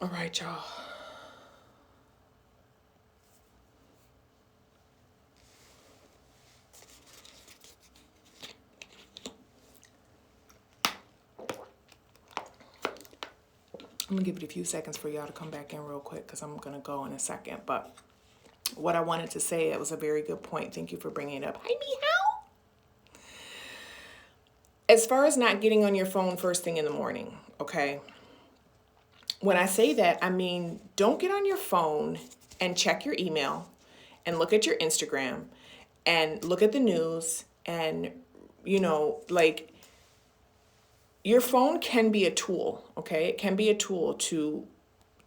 All right, y'all. I'm gonna give it a few seconds for y'all to come back in real quick because I'm gonna go in a second. But what I wanted to say, it was a very good point. Thank you for bringing it up. Hi, meow. As far as not getting on your phone first thing in the morning, okay? When I say that, I mean, don't get on your phone and check your email and look at your Instagram and look at the news and, like, your phone can be a tool, okay? It can be a tool to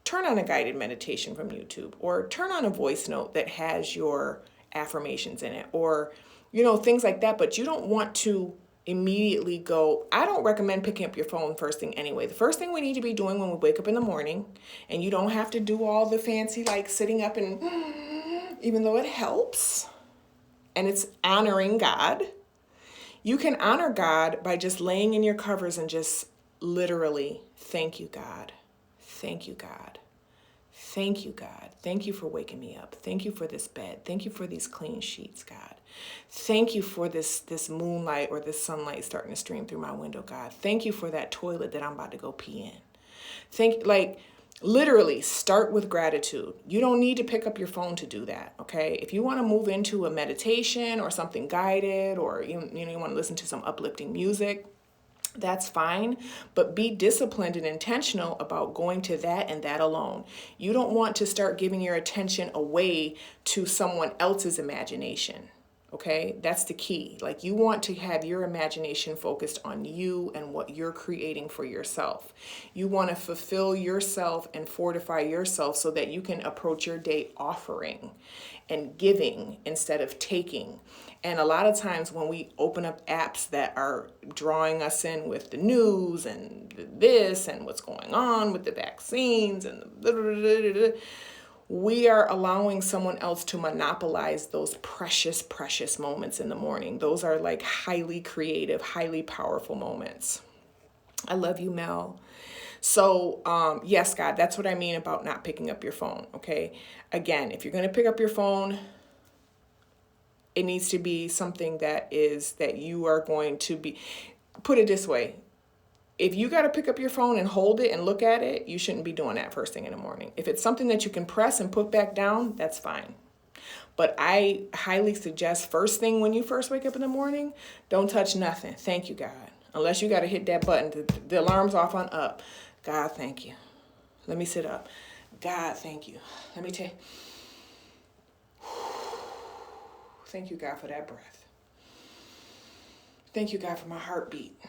turn on a guided meditation from YouTube or turn on a voice note that has your affirmations in it or, things like that. But you don't want to immediately go. I don't recommend picking up your phone first thing anyway. The first thing we need to be doing when we wake up in the morning, and you don't have to do all the fancy like sitting up and, even though it helps and it's honoring God, you can honor God by just laying in your covers and just literally, thank you, God. Thank you, God. Thank you, God. Thank you for waking me up. Thank you for this bed. Thank you for these clean sheets, God. Thank you for this moonlight or this sunlight starting to stream through my window, God. Thank you for that toilet that I'm about to go pee in. Literally start with gratitude. You don't need to pick up your phone to do that, okay? If you want to move into a meditation or something guided, or you want to listen to some uplifting music, that's fine, but be disciplined and intentional about going to that and that alone. You don't want to start giving your attention away to someone else's imagination. Okay, that's the key. Like, you want to have your imagination focused on you and what you're creating for yourself. You want to fulfill yourself and fortify yourself so that you can approach your day offering and giving instead of taking. And a lot of times when we open up apps that are drawing us in with the news and this and what's going on with the vaccines and we are allowing someone else to monopolize those precious, precious moments in the morning. Those are like highly creative, highly powerful moments. I love you, Mel. So, yes, God, that's what I mean about not picking up your phone, okay? Again, if you're going to pick up your phone, it needs to be something that you are going to be, put it this way. If you got to pick up your phone and hold it and look at it, you shouldn't be doing that first thing in the morning. If it's something that you can press and put back down, that's fine. But I highly suggest first thing when you first wake up in the morning, don't touch nothing. Thank you, God. Unless you got to hit that button, the alarm's off on up. God, thank you. Let me sit up. God, thank you. Let me take. Thank you, God, for that breath. Thank you, God, for my heartbeat.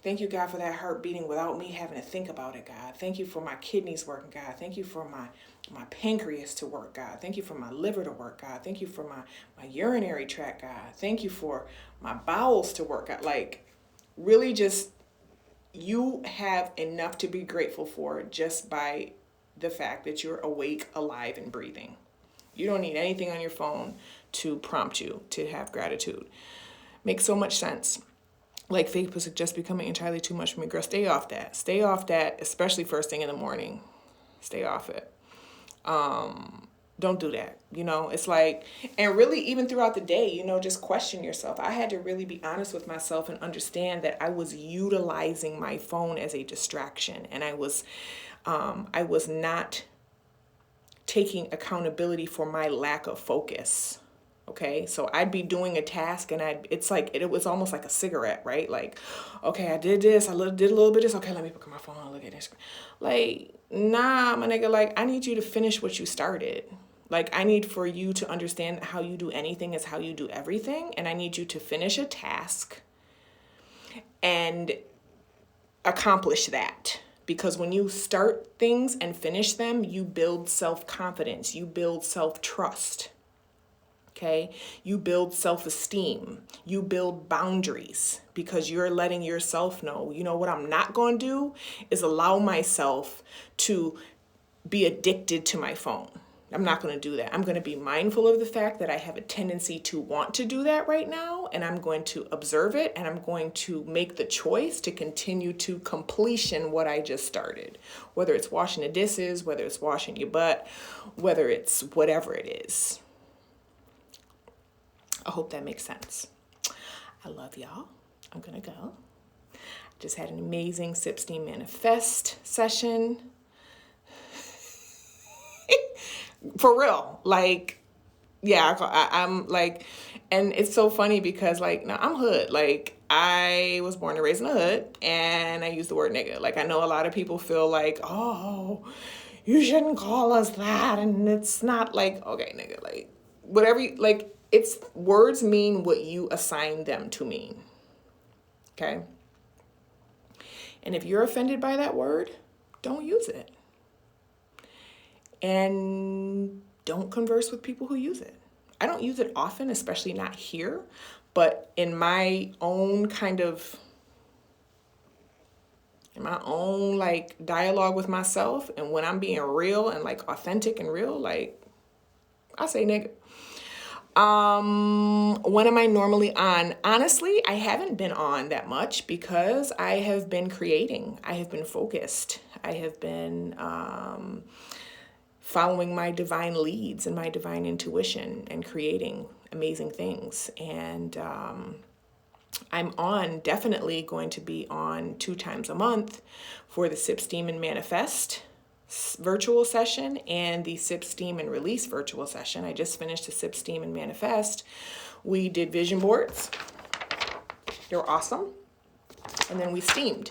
Thank you, God, for that heart beating without me having to think about it, God. Thank you for my kidneys working, God. Thank you for my pancreas to work, God. Thank you for my liver to work, God. Thank you for my urinary tract, God. Thank you for my bowels to work, God. Like, really just, you have enough to be grateful for just by the fact that you're awake, alive, and breathing. You don't need anything on your phone to prompt you to have gratitude. Makes so much sense. Like, Facebook is just becoming entirely too much for me, girl. Stay off that. Stay off that, especially first thing in the morning. Stay off it. Don't do that. It's like, and really even throughout the day, just question yourself. I had to really be honest with myself and understand that I was utilizing my phone as a distraction, and I was not taking accountability for my lack of focus. Okay, so I'd be doing a task and it's like, it was almost like a cigarette, right? Like, okay, I did this, did a little bit of this, okay, let me pick up my phone and look at this. Like, nah, my nigga, like, I need you to finish what you started. Like, I need for you to understand that how you do anything is how you do everything. And I need you to finish a task and accomplish that. Because when you start things and finish them, you build self-confidence, you build self-trust. Okay, you build self-esteem, you build boundaries because you're letting yourself know, what I'm not going to do is allow myself to be addicted to my phone. I'm not going to do that. I'm going to be mindful of the fact that I have a tendency to want to do that right now, and I'm going to observe it, and I'm going to make the choice to continue to completion what I just started. Whether it's washing the dishes, whether it's washing your butt, whether it's whatever it is. I hope that makes sense. I love y'all. I'm going to go. Just had an amazing Sip, Steam, Manifest session. For real. Like, yeah, I'm like, and it's so funny because like, now I'm hood. Like, I was born and raised in the hood, and I use the word nigga. Like, I know a lot of people feel like, oh, you shouldn't call us that. And it's not like, okay, nigga, like, whatever you, like, it's, words mean what you assign them to mean. Okay? And if you're offended by that word, don't use it. And don't converse with people who use it. I don't use it often, especially not here, but in my own kind of, in my own like dialogue with myself, and when I'm being real and like authentic and real, like I say nigga. When am I normally on? Honestly, I haven't been on that much because I have been creating. I have been focused. I have been following my divine leads and my divine intuition and creating amazing things. And I'm definitely going to be on 2 times a month for the Sip, Steam, and Manifest virtual session and the Sip, Steam, and Release virtual session. I just finished the Sip, Steam, and Manifest. We did vision boards. They were awesome. And then we steamed.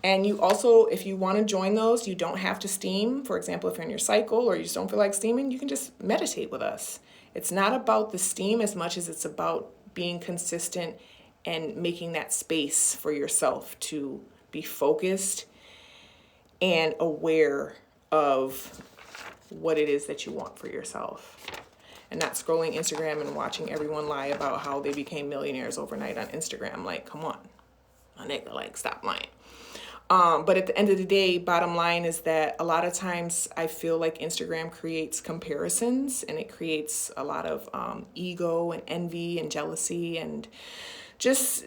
And you also, if you want to join those, you don't have to steam. For example, if you're in your cycle or you just don't feel like steaming, you can just meditate with us. It's not about the steam as much as it's about being consistent and making that space for yourself to be focused and aware of what it is that you want for yourself. And not scrolling Instagram and watching everyone lie about how they became millionaires overnight on Instagram. Like, come on, my nigga, like, stop lying. But at the end of the day, bottom line is that a lot of times I feel like Instagram creates comparisons, and it creates a lot of ego and envy and jealousy. And just,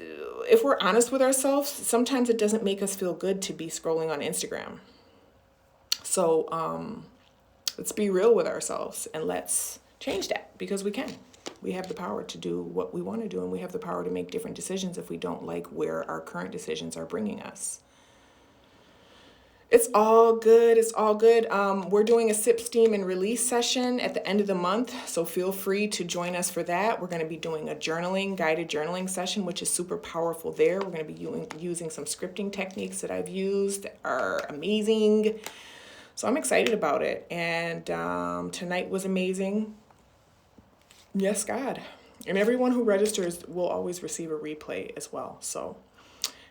if we're honest with ourselves, sometimes it doesn't make us feel good to be scrolling on Instagram. So let's be real with ourselves and let's change that, because we can. We have the power to do what we want to do, and we have the power to make different decisions if we don't like where our current decisions are bringing us. It's all good. It's all good. We're doing a Sip, Steam, and Release session at the end of the month, so feel free to join us for that. We're going to be doing a guided journaling session, which is super powerful there. We're going to be using some scripting techniques that I've used that are amazing. So I'm excited about it. And tonight was amazing. Yes, God. And everyone who registers will always receive a replay as well. So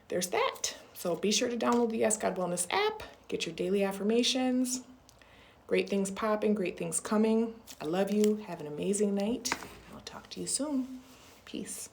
there's that. So be sure to download the Yes God Wellness app. Get your daily affirmations. Great things popping, great things coming. I love you. Have an amazing night. I'll talk to you soon. Peace.